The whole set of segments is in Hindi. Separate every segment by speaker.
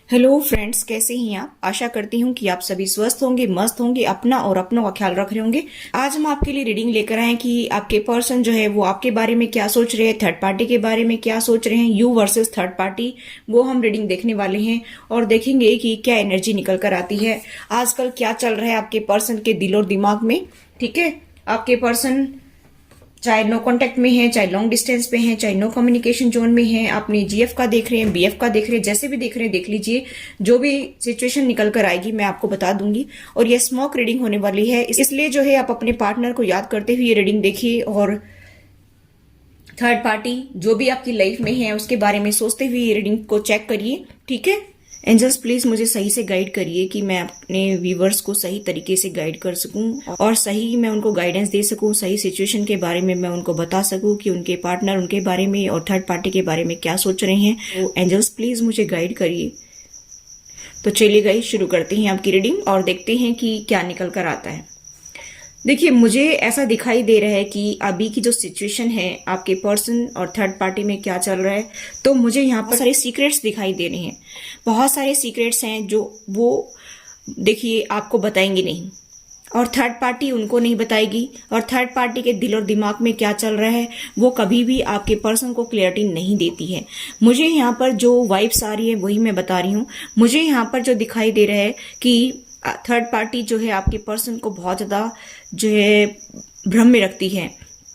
Speaker 1: हेलो फ्रेंड्स, कैसे हैं आप। आशा करती हूँ कि आप सभी स्वस्थ होंगे, मस्त होंगे, अपना और अपनों का ख्याल रख रहे होंगे। आज हम आपके लिए रीडिंग लेकर आए हैं कि आपके पर्सन जो है वो आपके बारे में क्या सोच रहे हैं, थर्ड पार्टी के बारे में क्या सोच रहे हैं, यू वर्सेस थर्ड पार्टी, वो हम रीडिंग देखने वाले हैं और देखेंगे कि क्या एनर्जी निकल कर आती है, आजकल क्या चल रहा है आपके पर्सन के दिल और दिमाग में। ठीक है, आपके पर्सन चाहे नो कांटेक्ट में है, चाहे लॉन्ग डिस्टेंस पे है, चाहे नो कम्युनिकेशन जोन में है, अपने जीएफ का देख रहे हैं, बीएफ का देख रहे हैं, जैसे भी देख रहे हैं देख लीजिए। जो भी सिचुएशन निकल कर आएगी मैं आपको बता दूंगी। और ये स्मोक रीडिंग होने वाली है, इसलिए जो है आप अपने पार्टनर को याद करते हुए ये रीडिंग देखिए और थर्ड पार्टी जो भी आपकी लाइफ में है उसके बारे में सोचते हुए ये रीडिंग को चेक करिए। ठीक है एंजल्स, प्लीज मुझे सही से गाइड करिए कि मैं अपने व्यूवर्स को सही तरीके से गाइड कर सकूं और सही मैं उनको गाइडेंस दे सकूं, सही सिचुएशन के बारे में मैं उनको बता सकूं कि उनके पार्टनर उनके बारे में और थर्ड पार्टी के बारे में क्या सोच रहे हैं। तो एंजल्स प्लीज मुझे गाइड करिए। तो चलिए गाइस, शुरू करते हैं आपकी रीडिंग और देखते हैं कि क्या निकल कर आता है। देखिए, मुझे ऐसा दिखाई दे रहा है कि अभी की जो सिचुएशन है आपके पर्सन और थर्ड पार्टी में क्या चल रहा है, तो मुझे यहाँ पर सारे सीक्रेट्स दिखाई दे रहे हैं। बहुत सारे सीक्रेट्स हैं जो वो देखिए आपको बताएंगे नहीं और थर्ड पार्टी उनको नहीं बताएगी, और थर्ड पार्टी के दिल और दिमाग में क्या चल रहा है वो कभी भी आपके पर्सन को क्लियरिटी नहीं देती है। मुझे यहाँ पर जो वाइब्स आ रही है वही मैं बता रही हूँ। मुझे यहाँ पर जो दिखाई दे रहा है कि थर्ड पार्टी जो है आपके पर्सन को बहुत ज्यादा जो है भ्रम में रखती है।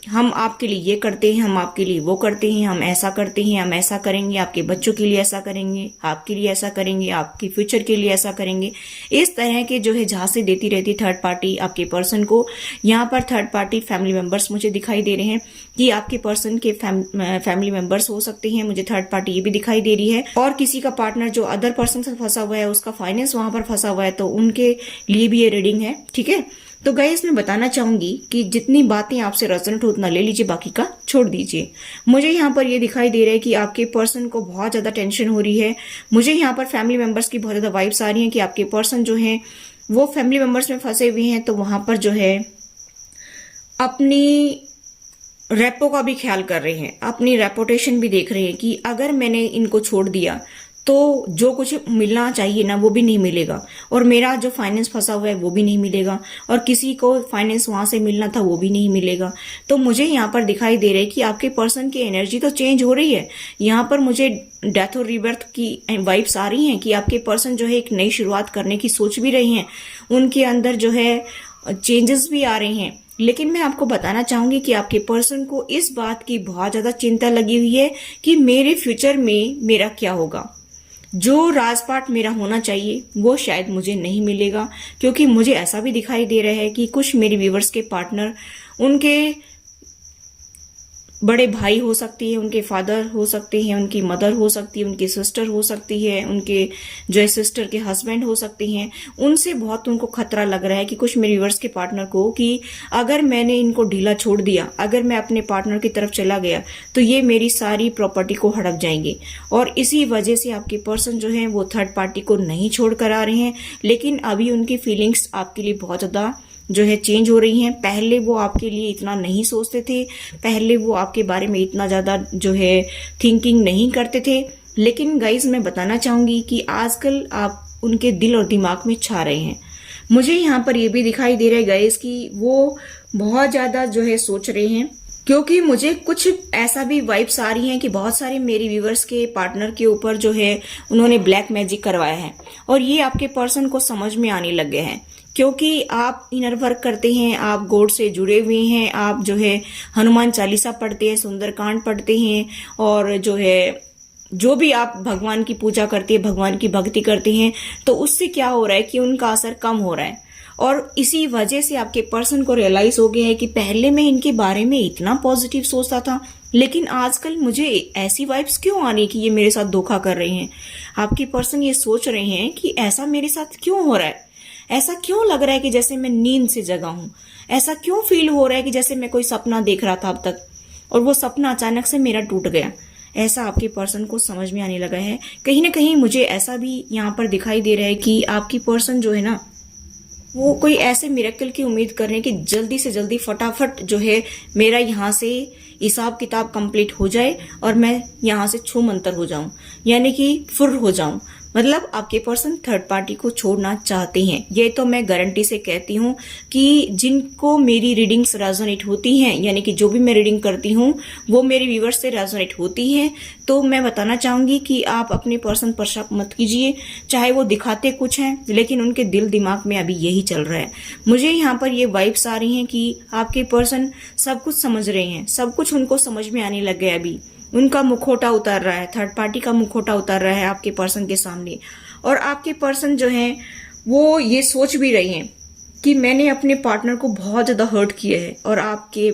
Speaker 1: हम आपके लिए ये करते हैं, हम आपके लिए वो करते हैं, हम ऐसा करते हैं, हम ऐसा करेंगे, आपके बच्चों के लिए ऐसा करेंगे, आपके लिए ऐसा करेंगे, आपके फ्यूचर के लिए ऐसा करेंगे। इस तरह के जो है झांसे देती रहती थर्ड पार्टी आपके पर्सन को। यहाँ पर थर्ड पार्टी फैमिली मेंबर्स मुझे दिखाई दे रहे हैं कि आपके पर्सन के फैमिली मेंबर्स हो सकते हैं। मुझे थर्ड पार्टी ये भी दिखाई दे रही है, और किसी का पार्टनर जो अदर पर्सन से फंसा हुआ है, उसका फाइनेंस वहां पर फंसा हुआ है, तो उनके लिए भी ये रीडिंग है। ठीक है, तो गाइस मैं बताना चाहूंगी कि जितनी बातें आपसे रेजोनेट हो उतना ले लीजिए, बाकी का छोड़ दीजिए। मुझे यहाँ पर ये दिखाई दे रहा है कि आपके पर्सन को बहुत ज्यादा टेंशन हो रही है। मुझे यहाँ पर फैमिली मेंबर्स की बहुत ज्यादा वाइब्स आ रही हैं कि आपके पर्सन जो है वो फैमिली मेंबर्स में फंसे हुए हैं, तो वहां पर जो है अपनी रेपो का भी ख्याल कर रहे हैं, अपनी रेपुटेशन भी देख रहे हैं कि अगर मैंने इनको छोड़ दिया तो जो कुछ मिलना चाहिए ना वो भी नहीं मिलेगा, और मेरा जो फाइनेंस फंसा हुआ है वो भी नहीं मिलेगा, और किसी को फाइनेंस वहां से मिलना था वो भी नहीं मिलेगा। तो मुझे यहाँ पर दिखाई दे रहा है कि आपके पर्सन की एनर्जी तो चेंज हो रही है। यहाँ पर मुझे डेथ और रिबर्थ की वाइब्स आ रही हैं कि आपके पर्सन जो है एक नई शुरुआत करने की सोच भी रहे हैं, उनके अंदर जो है चेंजेस भी आ रहे हैं। लेकिन मैं आपको बताना चाहूंगी कि आपके पर्सन को इस बात की बहुत ज्यादा चिंता लगी हुई है कि मेरे फ्यूचर में मेरा क्या होगा। जो राजपाट मेरा होना चाहिए वो शायद मुझे नहीं मिलेगा, क्योंकि मुझे ऐसा भी दिखाई दे रहा है कि कुछ मेरे व्यूवर्स के पार्टनर उनके बड़े भाई हो सकती है, उनके फादर हो सकते हैं, उनकी मदर हो सकती है, उनकी सिस्टर हो सकती है, उनके जो है सिस्टर के हस्बैंड हो सकते हैं। उनसे बहुत उनको खतरा लग रहा है कि कुछ मेरे व्यूवर्स के पार्टनर को कि अगर मैंने इनको ढीला छोड़ दिया, अगर मैं अपने पार्टनर की तरफ चला गया तो ये मेरी सारी प्रॉपर्टी को हड़प जाएंगे। और इसी वजह से आपके पर्सन जो है वो थर्ड पार्टी को नहीं छोड़ कर आ रहे हैं। लेकिन अभी उनकी फीलिंग्स आपके लिए बहुत ज्यादा जो है चेंज हो रही हैं। पहले वो आपके लिए इतना नहीं सोचते थे, पहले वो आपके बारे में इतना ज्यादा जो है थिंकिंग नहीं करते थे। लेकिन गाइज मैं बताना चाहूंगी कि आजकल आप उनके दिल और दिमाग में छा रहे हैं। मुझे यहाँ पर ये भी दिखाई दे रहा है गाइज कि वो बहुत ज्यादा जो है सोच रहे हैं, क्योंकि मुझे कुछ ऐसा भी वाइब्स आ रही हैं कि बहुत सारे मेरे व्यूवर्स के पार्टनर के ऊपर जो है उन्होंने ब्लैक मैजिक करवाया है, और ये आपके पर्सन को समझ में आने लग गए हैं। क्योंकि आप इनर वर्क करते हैं, आप गॉड से जुड़े हुए हैं, आप जो है हनुमान चालीसा पढ़ते हैं, सुंदरकांड पढ़ते हैं, और जो है जो भी आप भगवान की पूजा करते हैं, भगवान की भक्ति करते हैं, तो उससे क्या हो रहा है कि उनका असर कम हो रहा है। और इसी वजह से आपके पर्सन को रियलाइज हो गया है कि पहले मैं इनके बारे में इतना पॉजिटिव सोचता था, लेकिन आजकल मुझे ऐसी वाइब्स क्यों आ रही कि ये मेरे साथ धोखा कर रहे हैं। आपके पर्सन ये सोच रहे हैं कि ऐसा मेरे साथ क्यों हो रहा है, ऐसा क्यों लग रहा है कि जैसे मैं नींद से जगा हूं, ऐसा क्यों फील हो रहा है कि जैसे मैं कोई सपना देख रहा था अब तक और वो सपना अचानक से मेरा टूट गया। ऐसा आपके पर्सन को समझ में आने लगा है। कहीं ना कहीं मुझे ऐसा भी यहाँ पर दिखाई दे रहा है कि आपकी पर्सन जो है ना वो कोई ऐसे मिरेकल की उम्मीद कर रहे हैं कि जल्दी से जल्दी फटाफट जो है मेरा यहाँ से हिसाब किताब कंप्लीट हो जाए और मैं यहाँ से छू मंतर हो जाऊं, यानी कि फुर्र हो जाऊं। मतलब आपके पर्सन थर्ड पार्टी को छोड़ना चाहते हैं। ये तो मैं गारंटी से कहती हूँ कि जिनको मेरी रीडिंग्स रेजोनेट होती हैं, यानी कि जो भी मैं रीडिंग करती हूँ वो मेरे व्यूवर्स से रेजोनेट होती हैं, तो मैं बताना चाहूंगी कि आप अपने पर्सन पर शक मत कीजिए। चाहे वो दिखाते कुछ हैं लेकिन उनके दिल दिमाग में अभी यही चल रहा है। मुझे यहाँ पर ये वाइब्स आ रही हैं कि आपके पर्सन सब कुछ समझ रहे हैं, सब कुछ उनको समझ में आने लग गया। अभी उनका मुखौटा उतार रहा है, थर्ड पार्टी का मुखौटा उतार रहा है आपके पर्सन के सामने। और आपके पर्सन जो है वो ये सोच भी रहे हैं कि मैंने अपने पार्टनर को बहुत ज्यादा हर्ट किया है, और आपके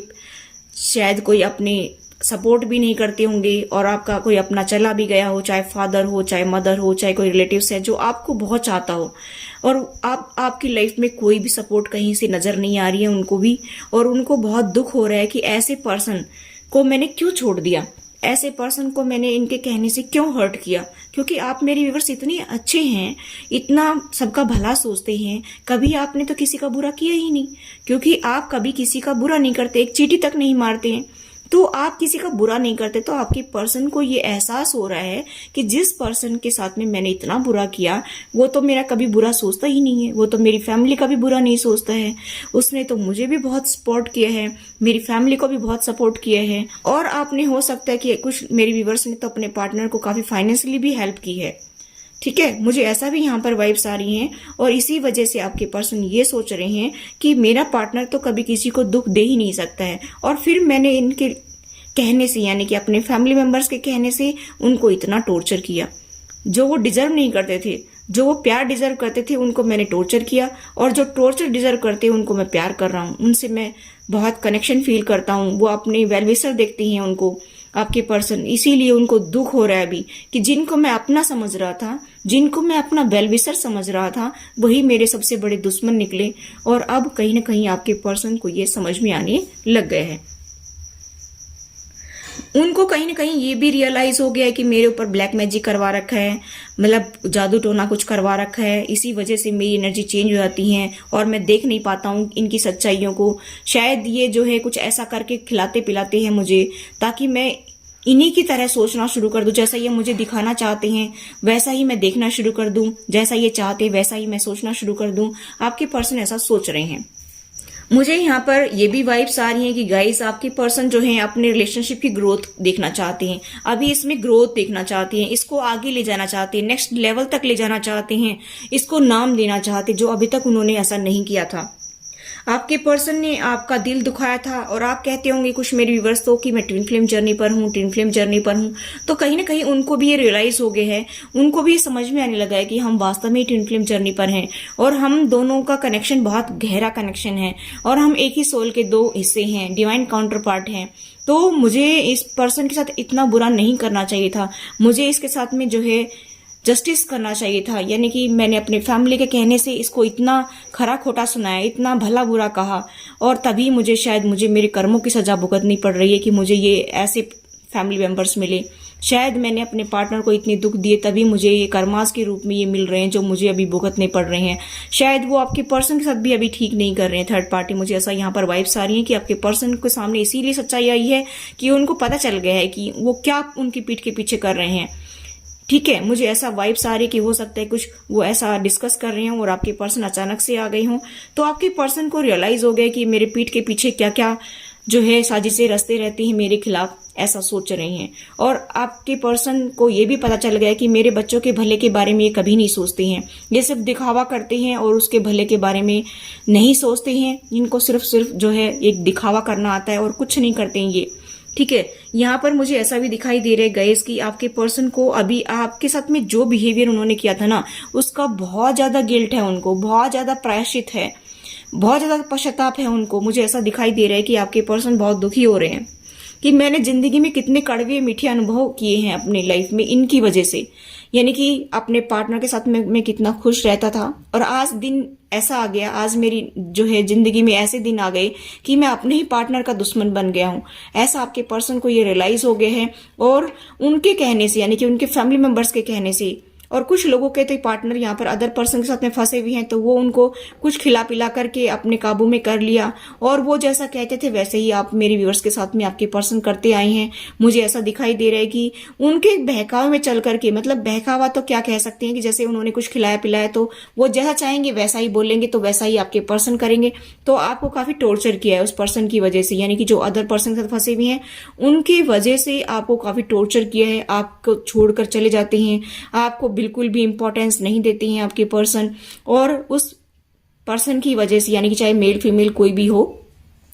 Speaker 1: शायद कोई अपने सपोर्ट भी नहीं करते होंगे, और आपका कोई अपना चला भी गया हो, चाहे फादर हो, चाहे मदर हो, चाहे कोई रिलेटिव्स है जो आपको बहुत चाहता हो, और आपकी लाइफ में कोई भी सपोर्ट कहीं से नजर नहीं आ रही है उनको भी, और उनको बहुत दुख हो रहा है कि ऐसे पर्सन को मैंने क्यों छोड़ दिया, ऐसे पर्सन को मैंने इनके कहने से क्यों हर्ट किया। क्योंकि आप मेरे व्यूअर्स इतने अच्छे हैं, इतना सबका भला सोचते हैं, कभी आपने तो किसी का बुरा किया ही नहीं, क्योंकि आप कभी किसी का बुरा नहीं करते, एक चींटी तक नहीं मारते हैं, तो आप किसी का बुरा नहीं करते। तो आपके पर्सन को ये एहसास हो रहा है कि जिस पर्सन के साथ में मैंने इतना बुरा किया वो तो मेरा कभी बुरा सोचता ही नहीं है, वो तो मेरी फैमिली का भी बुरा नहीं सोचता है, उसने तो मुझे भी बहुत सपोर्ट किया है, मेरी फैमिली को भी बहुत सपोर्ट किया है, और आपने हो सकता है कि कुछ मेरे व्यूवर्स ने तो अपने पार्टनर को काफी फाइनेंशियली भी हेल्प की है। ठीक है, मुझे ऐसा भी यहाँ पर वाइब्स आ रही हैं, और इसी वजह से आपके पर्सन ये सोच रहे हैं कि मेरा पार्टनर तो कभी किसी को दुख दे ही नहीं सकता है, और फिर मैंने इनके कहने से, यानी कि अपने फैमिली मेंबर्स के कहने से उनको इतना टॉर्चर किया। जो वो डिजर्व नहीं करते थे, जो वो प्यार डिजर्व करते थे, उनको मैंने टॉर्चर किया, और जो टॉर्चर डिजर्व करते हैं उनको मैं प्यार कर रहा हूँ, उनसे मैं बहुत कनेक्शन फील करता हूँ। वो अपने वेलविशर देखती हैं उनको, आपके पर्सन, इसीलिए उनको दुख हो रहा है अभी कि जिनको मैं अपना समझ रहा था, जिनको मैं अपना वेलविशर समझ रहा था, वही मेरे सबसे बड़े दुश्मन निकले। और अब कहीं ना कहीं आपके पर्सन को ये समझ में आने लग गए हैं। उनको कहीं ना कहीं ये भी रियलाइज हो गया है कि मेरे ऊपर ब्लैक मैजिक करवा रखा है, मतलब जादू टोना कुछ करवा रखा है, इसी वजह से मेरी एनर्जी चेंज हो जाती है और मैं देख नहीं पाता हूँ इनकी सच्चाइयों को। शायद ये जो है कुछ ऐसा करके खिलाते पिलाते हैं मुझे, ताकि मैं इन्हीं की तरह सोचना शुरू कर दूं, जैसा ये मुझे दिखाना चाहते हैं वैसा ही मैं देखना शुरू कर दूं, जैसा ये चाहते हैं वैसा ही मैं सोचना शुरू कर दूं। आपके पर्सन ऐसा सोच रहे हैं। मुझे यहाँ पर ये भी वाइब्स आ रही हैं कि गाइस आपके पर्सन जो है अपने रिलेशनशिप की ग्रोथ देखना चाहते हैं, अभी इसमें ग्रोथ देखना चाहते हैं, इसको आगे ले जाना चाहते हैं, नेक्स्ट लेवल तक ले जाना चाहते हैं, इसको नाम देना चाहते हैं, जो अभी तक उन्होंने ऐसा नहीं किया था। आपके पर्सन ने आपका दिल दुखाया था, और आप कहते होंगे कुछ मेरे व्यूवर्स तो कि मैं ट्विन फ्लेम जर्नी पर हूँ, ट्विन फ्लेम जर्नी पर हूँ, तो कहीं ना कहीं उनको भी ये रियलाइज हो गया है, उनको भी ये समझ में आने लगा है कि हम वास्तव में ट्विन फ्लेम जर्नी पर हैं, और हम दोनों का कनेक्शन बहुत गहरा कनेक्शन है, और हम एक ही सोल के दो हिस्से हैं, डिवाइन काउंटर पार्ट हैं। तो मुझे इस पर्सन के साथ इतना बुरा नहीं करना चाहिए था, मुझे इसके साथ में जो है जस्टिस करना चाहिए था, यानी कि मैंने अपने फैमिली के कहने से इसको इतना खरा खोटा सुनाया, इतना भला बुरा कहा, और तभी मुझे शायद मेरे कर्मों की सजा भुगतनी पड़ रही है कि मुझे ये ऐसे फैमिली मेंबर्स मिले। शायद मैंने अपने पार्टनर को इतने दुख दिए, तभी मुझे ये कर्मास के रूप में ये मिल रहे हैं जो मुझे अभी भुगतने पड़ रहे हैं। शायद वो आपके पर्सन के साथ भी अभी ठीक नहीं कर रहे हैं थर्ड पार्टी। मुझे ऐसा यहाँ पर वाइब्स आ रही है कि आपके पर्सन के सामने इसीलिए सच्चाई आई है कि उनको पता चल गया है कि वो क्या उनकी पीठ के पीछे कर रहे हैं। ठीक है, मुझे ऐसा वाइब्स आ रही कि हो सकता है कुछ वो ऐसा डिस्कस कर रहे हो और आपके पर्सन अचानक से आ गए हों, तो आपके पर्सन को रियलाइज हो गया कि मेरे पीठ के पीछे क्या क्या जो है साजिशें रचते रहती हैं मेरे खिलाफ, ऐसा सोच रहे हैं। और आपके पर्सन को ये भी पता चल गया कि मेरे बच्चों के भले के बारे में ये कभी नहीं सोचते हैं, ये सिर्फ दिखावा करते हैं और उसके भले के बारे में नहीं सोचते हैं। इनको सिर्फ जो है एक दिखावा करना आता है और कुछ नहीं करते हैं ये। ठीक है, यहाँ पर मुझे ऐसा भी दिखाई दे रहा है गाइस कि आपके पर्सन को अभी आपके साथ में जो बिहेवियर उन्होंने किया था ना, उसका बहुत ज्यादा गिल्ट है, उनको बहुत ज्यादा प्रायश्चित है, बहुत ज्यादा पश्चाताप है उनको। मुझे ऐसा दिखाई दे रहा है कि आपके पर्सन बहुत दुखी हो रहे हैं कि मैंने जिंदगी में कितने कड़वे मीठे अनुभव किए हैं अपनी लाइफ में इनकी वजह से, यानी कि अपने पार्टनर के साथ मैं कितना खुश रहता था, और आज दिन ऐसा आ गया, आज मेरी जो है जिंदगी में ऐसे दिन आ गए कि मैं अपने ही पार्टनर का दुश्मन बन गया हूं। ऐसा आपके पर्सन को ये रियलाइज हो गया है, और उनके कहने से, यानी कि उनके फैमिली मेंबर्स के कहने से और कुछ लोगों के तो पार्टनर यहाँ पर अदर पर्सन के साथ में फंसे हुए हैं, तो वो उनको कुछ खिला पिला करके अपने काबू में कर लिया, और वो जैसा कहते थे वैसे ही आप मेरे व्यूअर्स के साथ में आपके पर्सन करते आए हैं। मुझे ऐसा दिखाई दे रहा है कि उनके बहकावे में चल करके, मतलब बहकावा तो क्या कह सकते हैं कि जैसे उन्होंने कुछ खिलाया पिलाया तो वो जैसा चाहेंगे वैसा ही बोलेंगे, तो वैसा ही आपके पर्सन करेंगे। तो आपको काफी टॉर्चर किया है उस पर्सन की वजह से, यानी कि जो अदर पर्सन के साथ फंसे हुए हैं उनकी वजह से आपको काफी टॉर्चर किया है। आपको छोड़कर चले जाते हैं, आपको बिल्कुल भी इंपॉर्टेंस नहीं देते हैं आपके पर्सन, और उस पर्सन की वजह से, यानी कि चाहे मेल फीमेल कोई भी हो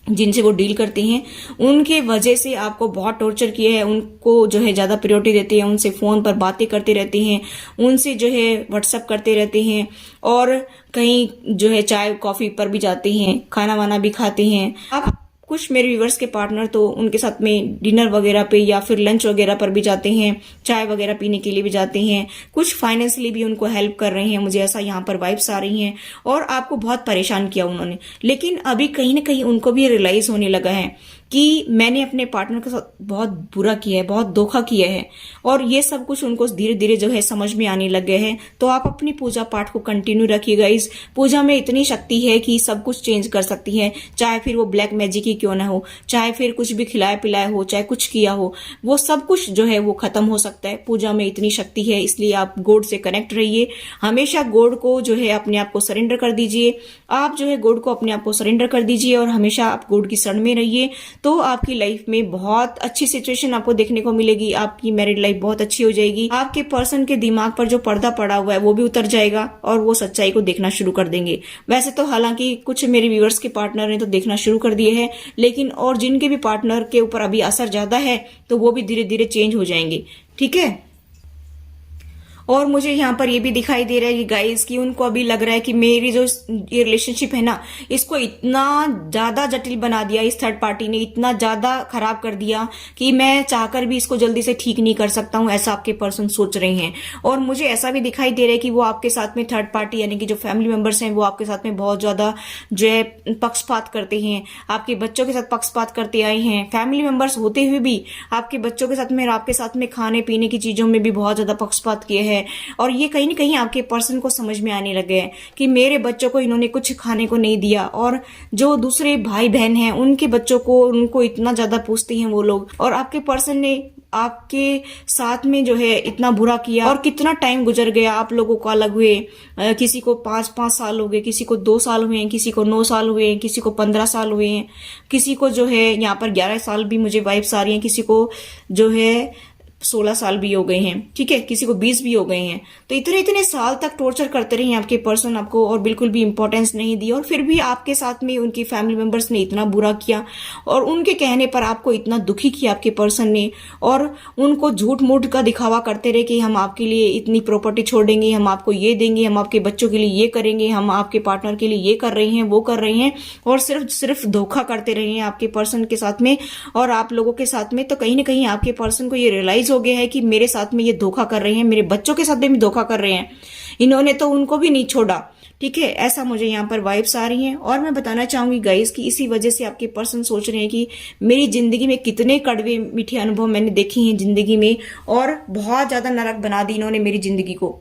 Speaker 1: जिनसे वो डील करते हैं, उनके वजह से आपको बहुत टॉर्चर किया है। उनको जो है ज्यादा प्रायोरिटी देते हैं, उनसे फोन पर बातें करते रहते हैं, उनसे जो है व्हाट्सएप करते रहते हैं, और कहीं जो है चाय कॉफी पर भी जाते हैं, खाना वाना भी खाते हैं। आप कुछ मेरे व्यूवर्स के पार्टनर तो उनके साथ में डिनर वगैरह पे या फिर लंच वगैरह पर भी जाते हैं, चाय वगैरह पीने के लिए भी जाते हैं, कुछ फाइनेंशियली भी उनको हेल्प कर रहे हैं। मुझे ऐसा यहाँ पर वाइब्स आ रही हैं, और आपको बहुत परेशान किया उन्होंने। लेकिन अभी कहीं ना कहीं उनको भी रियलाइज होने लगा है कि मैंने अपने पार्टनर के साथ बहुत बुरा किया है, बहुत धोखा किया है, और ये सब कुछ उनको धीरे धीरे जो है समझ में आने लग गए हैं। तो आप अपनी पूजा पाठ को कंटिन्यू रखिएगा। इस पूजा में इतनी शक्ति है कि सब कुछ चेंज कर सकती है, चाहे फिर वो ब्लैक मैजिक ही क्यों ना हो, चाहे फिर कुछ भी खिलाया पिलाया हो, चाहे कुछ किया हो, वो सब कुछ जो है वो खत्म हो सकता है। पूजा में इतनी शक्ति है, इसलिए आप गॉड से कनेक्ट रहिए। हमेशा गॉड को जो है अपने आप को सरेंडर कर दीजिए। आप जो है गॉड को अपने आप को सरेंडर कर दीजिए, और हमेशा आप गॉड की शरण में रहिए। तो आपकी लाइफ में बहुत अच्छी सिचुएशन आपको देखने को मिलेगी। आपकी मैरिड लाइफ बहुत अच्छी हो जाएगी। आपके पर्सन के दिमाग पर जो पर्दा पड़ा हुआ है वो भी उतर जाएगा, और वो सच्चाई को देखना शुरू कर देंगे। वैसे तो हालांकि कुछ मेरे व्यूअर्स के पार्टनर ने तो देखना शुरू कर दिए हैं, लेकिन और जिनके भी पार्टनर के ऊपर अभी असर ज्यादा है तो वो भी धीरे धीरे चेंज हो जाएंगे। ठीक है। और मुझे यहाँ पर ये भी दिखाई दे रहा है कि गाइस कि उनको अभी लग रहा है कि मेरी जो ये रिलेशनशिप है ना, इसको इतना ज्यादा जटिल बना दिया इस थर्ड पार्टी ने, इतना ज्यादा खराब कर दिया कि मैं चाहकर भी इसको जल्दी से ठीक नहीं कर सकता हूँ, ऐसा आपके पर्सन सोच रहे हैं। और मुझे ऐसा भी दिखाई दे रहा है कि वो आपके साथ में थर्ड पार्टी यानी कि जो फैमिली मेंबर्स हैं वो आपके साथ में बहुत ज्यादा जो है पक्षपात करते हैं, आपके बच्चों के साथ पक्षपात करते आए हैं। फैमिली मेंबर्स होते हुए भी आपके बच्चों के साथ में और आपके साथ में खाने पीने की चीजों में भी बहुत ज्यादा पक्षपात किए हैं। और ये कहीं ना कहीं आपके पर्सन को समझ में आने लगे हैं कि मेरे बच्चों को इन्होंने कुछ खाने को नहीं दिया, और जो दूसरे भाई बहन हैं उनके बच्चों को उनको इतना ज्यादा पूछते हैं वो लोग। और आपके पर्सन ने आपके साथ में जो है इतना बुरा किया, और कितना टाइम गुजर गया आप लोगों को अलग हुए। किसी को 5-5 साल हो गए, किसी को 2 साल हुए हैं, किसी को 9 साल हुए हैं, किसी को 15 साल हुए हैं, किसी को जो है यहाँ पर 11 साल भी मुझे वाइब्स आ रही हैं, किसी को जो है 16 साल भी हो गए हैं। ठीक है, किसी को 20 भी हो गए हैं। तो इतने इतने साल तक टॉर्चर करते रहे आपके पर्सन आपको, और बिल्कुल भी इंपॉर्टेंस नहीं दी, और फिर भी आपके साथ में उनकी फैमिली मेंबर्स ने इतना बुरा किया, और उनके कहने पर आपको इतना दुखी किया आपके पर्सन ने, और उनको झूठ मूठ का दिखावा करते रहे कि हम आपके लिए इतनी प्रॉपर्टी छोड़ देंगे, हम आपको ये देंगे, हम आपके बच्चों के लिए ये करेंगे, हम आपके पार्टनर के लिए ये कर रहे हैं, वो कर रहे हैं, और सिर्फ धोखा करते रहे हैं आपके पर्सन के साथ में और आप लोगों के साथ में। तो कहीं ना कहीं आपके पर्सन को ये रियलाइज हो गया है कि मेरे साथ में ये धोखा कर रहे हैं, मेरे बच्चों के साथ भी धोखा कर रहे हैं, इन्होंने तो उनको भी नहीं छोड़ा। ठीक है, ऐसा मुझे यहाँ पर वाइब्स आ रही हैं। और मैं बताना चाहूंगी गाइस कि इसी वजह से आपके पर्सन सोच रहे हैं कि मेरी जिंदगी में कितने कड़वे मीठे अनुभव मैंने देखे हैं जिंदगी में, और बहुत ज्यादा नरक बना दी इन्होंने मेरी जिंदगी को।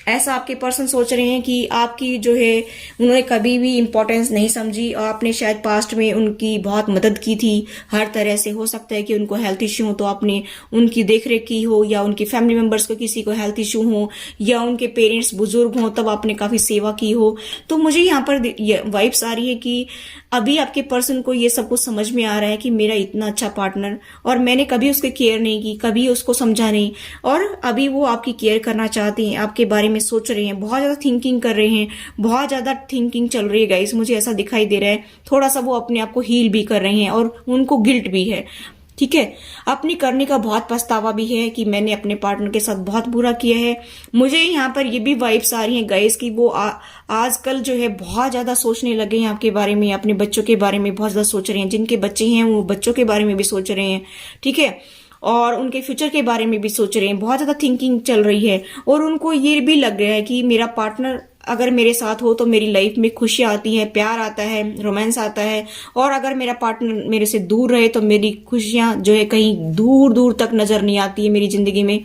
Speaker 1: ऐसा आपके पर्सन सोच रहे हैं कि आपकी जो है उन्होंने कभी भी इंपॉर्टेंस नहीं समझी, और आपने शायद पास्ट में उनकी बहुत मदद की थी हर तरह से। हो सकता है कि उनको हेल्थ इश्यू हो तो आपने उनकी देखरेख की हो, या उनकी फैमिली मेंबर्स को किसी को हेल्थ इश्यू हो, या उनके पेरेंट्स बुजुर्ग हो तब आपने काफी सेवा की हो। तो मुझे यहाँ पर वाइब्स आ रही है कि अभी आपके पर्सन को ये सब कुछ समझ में आ रहा है कि मेरा इतना अच्छा पार्टनर, और मैंने कभी उसकी केयर नहीं की, कभी उसको समझा नहीं, और अभी वो आपकी केयर करना चाहते हैं, आपके बारे में सोच रहे हैं, बहुत ज्यादा थिंकिंग कर रहे हैं, बहुत ज्यादा थिंकिंग चल रही है गाइस। मुझे ऐसा दिखाई दे रहा है थोड़ा सा वो अपने आप को हील भी कर रहे हैं, और उनको गिल्ट भी है। ठीक है, अपनी करने का बहुत पछतावा भी है कि मैंने अपने पार्टनर के साथ बहुत बुरा किया है। मुझे यहाँ पर ये भी वाइब्स आ रही हैं गाइस कि वो आजकल जो है बहुत ज्यादा सोचने लगे हैं आपके बारे में, अपने बच्चों के बारे में बहुत ज्यादा सोच रहे हैं। जिनके बच्चे हैं वो बच्चों के बारे में भी सोच रहे हैं। ठीक है, और उनके फ्यूचर के बारे में भी सोच रहे हैं, बहुत ज्यादा थिंकिंग चल रही है। और उनको ये भी लग रहा है कि मेरा पार्टनर अगर मेरे साथ हो तो मेरी लाइफ में खुशियां आती है, प्यार आता है, रोमांस आता है, और अगर मेरा पार्टनर मेरे से दूर रहे तो मेरी खुशियां जो है कहीं दूर दूर तक नजर नहीं आती है मेरी जिंदगी में।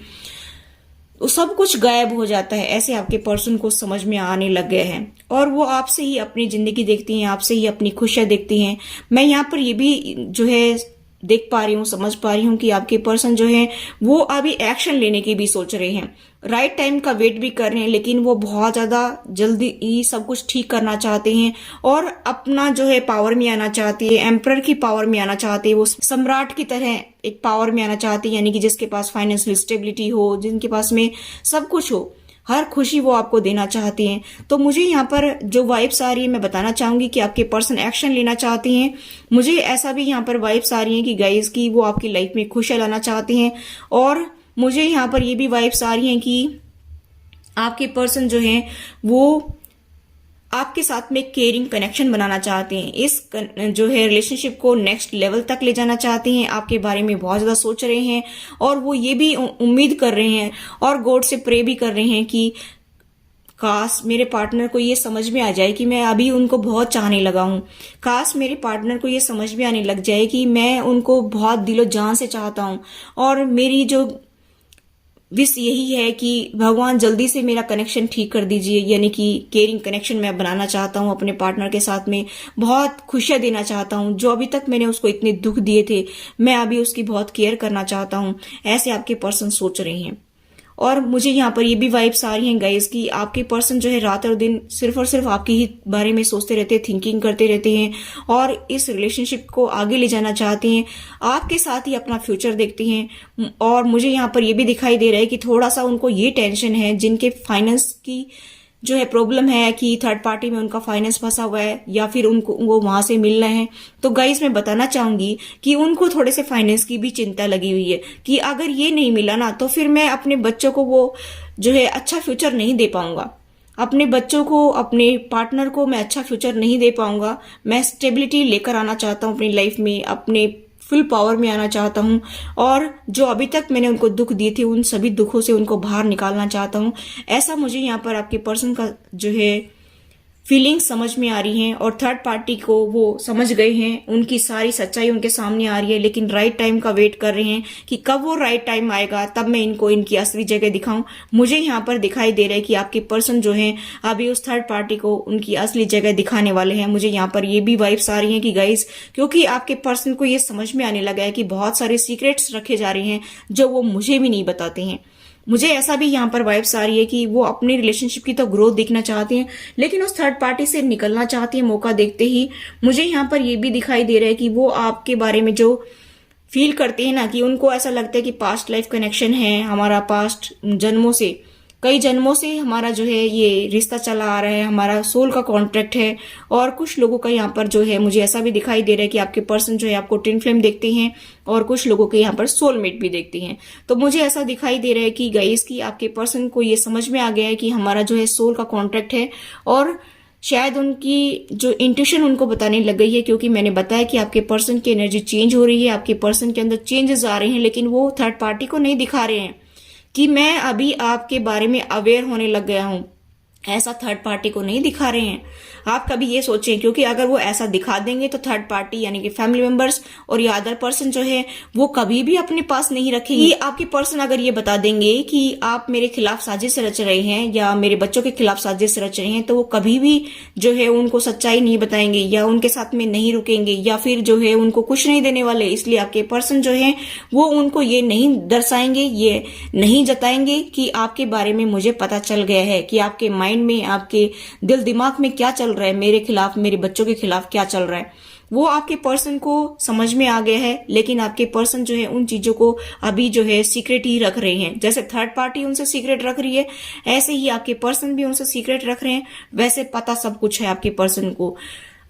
Speaker 1: तो सब कुछ गायब हो जाता है, ऐसे आपके पर्सन को समझ में आने लग गए हैं और वो आपसे ही अपनी जिंदगी देखती हैं, आपसे ही अपनी खुशियां देखती हैं। मैं यहाँ पर ये भी जो है देख पा रही हूँ, समझ पा रही हूँ कि आपके पर्सन जो है वो अभी एक्शन लेने की भी सोच रहे हैं, राइट टाइम का वेट भी कर रहे हैं, लेकिन वो बहुत ज्यादा जल्दी ही सब कुछ ठीक करना चाहते हैं और अपना जो है पावर में आना चाहते हैं, एम्परर की पावर में आना चाहते हैं, वो सम्राट की तरह एक पावर में आना चाहते हैं, यानी कि जिसके पास फाइनेंशियल स्टेबिलिटी हो, जिनके पास में सब कुछ हो, हर खुशी वो आपको देना चाहते हैं। तो मुझे यहाँ पर जो वाइब्स आ रही है, मैं बताना चाहूंगी कि आपके पर्सन एक्शन लेना चाहते हैं। मुझे ऐसा भी यहाँ पर वाइब्स आ रही हैं कि गाइस की वो आपकी लाइफ में खुशियां लाना चाहते हैं और मुझे यहाँ पर ये भी वाइब्स आ रही हैं कि आपके पर्सन जो है वो आपके साथ में केयरिंग कनेक्शन बनाना चाहते हैं, इस जो है रिलेशनशिप को नेक्स्ट लेवल तक ले जाना चाहते हैं, आपके बारे में बहुत ज्यादा सोच रहे हैं और वो ये भी उम्मीद कर रहे हैं और गॉड से प्रे भी कर रहे हैं कि काश मेरे पार्टनर को ये समझ में आ जाए कि मैं अभी उनको बहुत चाहने लगा हूं, काश मेरे पार्टनर को ये समझ में आने लग जाए कि मैं उनको बहुत दिलो जान से चाहता हूं और मेरी जो विश यही है कि भगवान जल्दी से मेरा कनेक्शन ठीक कर दीजिए, यानी कि केयरिंग कनेक्शन मैं बनाना चाहता हूं अपने पार्टनर के साथ में, बहुत खुशियां देना चाहता हूं, जो अभी तक मैंने उसको इतने दुख दिए थे मैं अभी उसकी बहुत केयर करना चाहता हूं, ऐसे आपके पर्सन सोच रहे हैं। और मुझे यहाँ पर ये भी वाइब्स आ रही हैं गाइस कि आपके पर्सन जो है रात और दिन सिर्फ और सिर्फ आपके ही बारे में सोचते रहते हैं, थिंकिंग करते रहते हैं और इस रिलेशनशिप को आगे ले जाना चाहते हैं, आपके साथ ही अपना फ्यूचर देखते हैं। और मुझे यहाँ पर ये भी दिखाई दे रहा है कि थोड़ा सा उनको ये टेंशन है, जिनके फाइनेंस की जो है प्रॉब्लम है कि थर्ड पार्टी में उनका फाइनेंस फंसा हुआ है या फिर उनको वो वहां से मिल रहे हैं, तो गाइस मैं बताना चाहूंगी कि उनको थोड़े से फाइनेंस की भी चिंता लगी हुई है कि अगर ये नहीं मिला ना तो फिर मैं अपने बच्चों को वो जो है अच्छा फ्यूचर नहीं दे पाऊंगा, अपने बच्चों को, अपने पार्टनर को मैं अच्छा फ्यूचर नहीं दे पाऊंगा। मैं स्टेबिलिटी लेकर आना चाहता हूँ अपनी लाइफ में, अपने फुल पावर में आना चाहता हूं और जो अभी तक मैंने उनको दुख दिए थे उन सभी दुखों से उनको बाहर निकालना चाहता हूं। ऐसा मुझे यहाँ पर आपके पर्सन का जो है फीलिंग्स समझ में आ रही हैं और थर्ड पार्टी को वो समझ गए हैं, उनकी सारी सच्चाई उनके सामने आ रही है, लेकिन राइट टाइम का वेट कर रहे हैं कि कब वो राइट टाइम आएगा तब मैं इनको इनकी असली जगह दिखाऊं। मुझे यहाँ पर दिखाई दे रहा है कि आपके पर्सन जो है अभी उस थर्ड पार्टी को उनकी असली जगह दिखाने वाले हैं। मुझे यहाँ पर ये भी वाइब्स आ रही है कि गाइस, क्योंकि आपके पर्सन को ये समझ में आने लगा है कि बहुत सारे सीक्रेट्स रखे जा रहे हैं जो वो मुझे भी नहीं बताते हैं। मुझे ऐसा भी यहाँ पर वाइब्स आ रही है कि वो अपनी रिलेशनशिप की तो ग्रोथ देखना चाहते हैं, लेकिन उस थर्ड पार्टी से निकलना चाहते हैं मौका देखते ही। मुझे यहाँ पर ये भी दिखाई दे रहा है कि वो आपके बारे में जो फील करते हैं ना, कि उनको ऐसा लगता है कि पास्ट लाइफ कनेक्शन है हमारा, पास्ट जन्मों से, कई जन्मों से हमारा जो है ये रिश्ता चला आ रहा है, हमारा सोल का कॉन्ट्रैक्ट है। और कुछ लोगों का यहाँ पर जो है मुझे ऐसा भी दिखाई दे रहा है कि आपके पर्सन जो है आपको ट्विन फ्लेम देखते हैं और कुछ लोगों के यहाँ पर सोलमेट भी देखते हैं। तो मुझे ऐसा दिखाई दे रहा है कि गाइस की आपके पर्सन को ये समझ में आ गया है कि हमारा जो है सोल का कॉन्ट्रैक्ट है और शायद उनकी जो इंट्यूशन उनको बताने लग गई है, क्योंकि मैंने बताया कि आपके पर्सन की एनर्जी चेंज हो रही है, आपके पर्सन के अंदर चेंजेस आ रहे हैं, लेकिन वो थर्ड पार्टी को नहीं दिखा रहे हैं कि मैं अभी आपके बारे में अवेयर होने लग गया हूं। ऐसा थर्ड पार्टी को नहीं दिखा रहे हैं। आप कभी ये सोचें, क्योंकि अगर वो ऐसा दिखा देंगे तो थर्ड पार्टी यानी कि फैमिली मेंबर्स और या अदर पर्सन जो है वो कभी भी अपने पास नहीं रखेंगे। आपके पर्सन अगर ये बता देंगे कि आप मेरे खिलाफ साजिश रच रहे हैं या मेरे बच्चों के खिलाफ साजिश रच रहे हैं, तो वो कभी भी जो है उनको सच्चाई नहीं बताएंगे या उनके साथ में नहीं रुकेंगे या फिर जो है उनको कुछ नहीं देने वाले। इसलिए आपके पर्सन जो है वो उनको ये नहीं दर्शाएंगे, ये नहीं जताएंगे कि आपके बारे में मुझे पता चल गया है कि आपके माइंड में, आपके दिल दिमाग में क्या चल रहा है, मेरे खिलाफ, मेरे बच्चों के खिलाफ क्या चल रहा है, वो आपके पर्सन को समझ में आ गया है। लेकिन आपके पर्सन जो है उन चीजों को अभी जो है सीक्रेट ही रख रहे हैं। जैसे थर्ड पार्टी उनसे सीक्रेट रख रही है, ऐसे ही आपके पर्सन भी उनसे सीक्रेट रख रहे हैं। वैसे पता सब कुछ है आपके पर्सन को,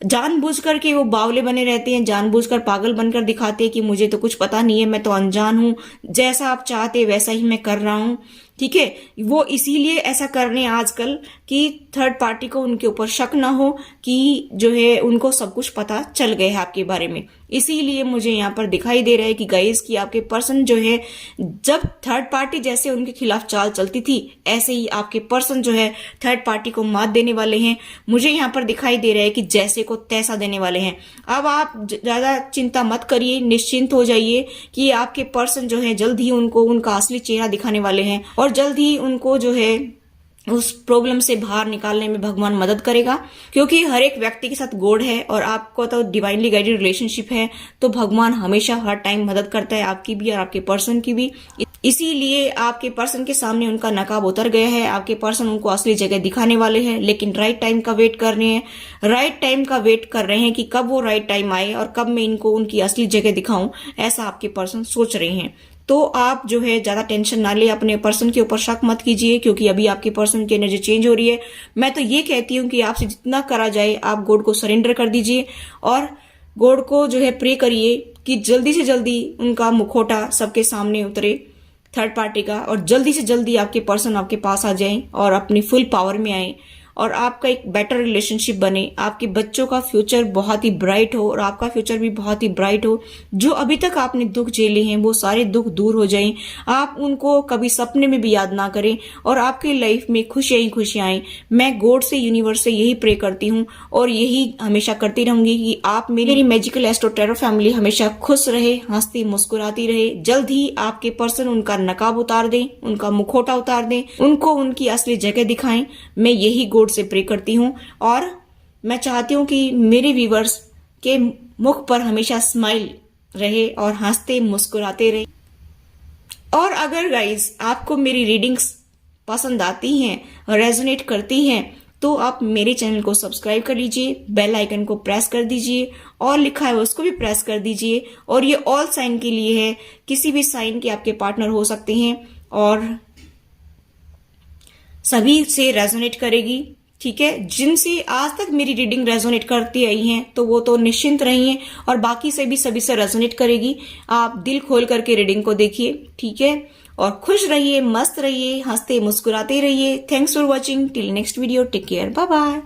Speaker 1: जानबूझकर के वो बावले बने रहते हैं, जानबूझकर पागल बनकर दिखाते हैं कि मुझे तो कुछ पता नहीं है, मैं तो अनजान हूं, जैसा आप चाहते वैसा ही मैं कर रहा हूं। ठीक है, वो इसीलिए ऐसा कर रहे हैं आजकल कि थर्ड पार्टी को उनके ऊपर शक ना हो कि जो है उनको सब कुछ पता चल गया है आपके बारे में। इसीलिए मुझे यहाँ पर दिखाई दे रहा है कि गाइस कि आपके पर्सन जो है, जब थर्ड पार्टी जैसे उनके खिलाफ चाल चलती थी, ऐसे ही आपके पर्सन जो है थर्ड पार्टी को मात देने वाले हैं। मुझे यहाँ पर दिखाई दे रहा है कि जैसे को तैसा देने वाले हैं। अब आप ज्यादा चिंता मत करिए, निश्चिंत हो जाइए कि आपके पर्सन जो है जल्द ही उनको उनका असली चेहरा दिखाने वाले हैं। और जल्द ही उनको जो है उस प्रॉब्लम से बाहर निकालने में भगवान मदद करेगा, क्योंकि हर एक व्यक्ति के साथ गॉड है और आपको तो डिवाइनली गाइडेड रिलेशनशिप है, तो भगवान हमेशा हर टाइम मदद करता है, आपकी भी और आपके पर्सन की भी। इसीलिए आपके पर्सन के सामने उनका नकाब उतर गया है, आपके पर्सन उनको असली जगह दिखाने वाले हैं, लेकिन राइट टाइम का वेट कर रहे हैं, राइट टाइम का वेट कर रहे हैं कि कब वो राइट टाइम आए और कब मैं इनको उनकी असली जगह दिखाऊं, ऐसा आपके पर्सन सोच रहे हैं। तो आप जो है ज्यादा टेंशन ना ले, अपने पर्सन के ऊपर शक मत कीजिए, क्योंकि अभी आपके पर्सन की एनर्जी चेंज हो रही है। मैं तो ये कहती हूँ कि आपसे जितना करा जाए आप गॉड को सरेंडर कर दीजिए और गॉड को जो है प्रे करिए कि जल्दी से जल्दी उनका मुखौटा सबके सामने उतरे थर्ड पार्टी का, और जल्दी से जल्दी आपके पर्सन आपके पास आ जाएं और अपनी फुल पावर में आए और आपका एक बेटर रिलेशनशिप बने, आपके बच्चों का फ्यूचर बहुत ही ब्राइट हो और आपका फ्यूचर भी बहुत ही ब्राइट हो। जो अभी तक आपने दुख झेले हैं वो सारे दुख दूर हो जाएं, आप उनको कभी सपने में भी याद ना करें और आपकी लाइफ में खुशियां ही खुशियां आए। मैं गॉड से, यूनिवर्स से यही प्रे करती हूँ और यही हमेशा करती रहूंगी कि आप मेरी मैजिकल एस्ट्रो टैरो फैमिली हमेशा खुश रहे, हंसती मुस्कुराती रहे। जल्द ही आपके पर्सन उनका नकाब उतार दें, उनका मुखौटा उतार दें, उनको उनकी असली जगह दिखाएं। मैं यही गॉड से प्रे करती हूँ और मैं चाहती हूँ कि मेरे व्यूवर्स के मुख पर हमेशा स्माइल रहे और हंसते मुस्कुराते रहे। और अगर गाइस आपको मेरी रीडिंग्स पसंद आती हैं, रेजोनेट करती हैं, तो आप मेरे चैनल को सब्सक्राइब कर लीजिए, बेल आइकन को प्रेस कर दीजिए और लिखा है उसको भी प्रेस कर दीजिए। और ये ऑल साइन के लिए है, किसी भी साइन के आपके पार्टनर हो सकते हैं और सभी से रेजोनेट करेगी। ठीक है, जिनसे आज तक मेरी रीडिंग रेजोनेट करती आई हैं तो वो तो निश्चिंत रहिए और बाकी से भी सभी से रेजोनेट करेगी। आप दिल खोल करके रीडिंग को देखिए, ठीक है, और खुश रहिए, मस्त रहिए, हंसते मुस्कुराते रहिए। Thanks for watching, till next video, take care, bye bye.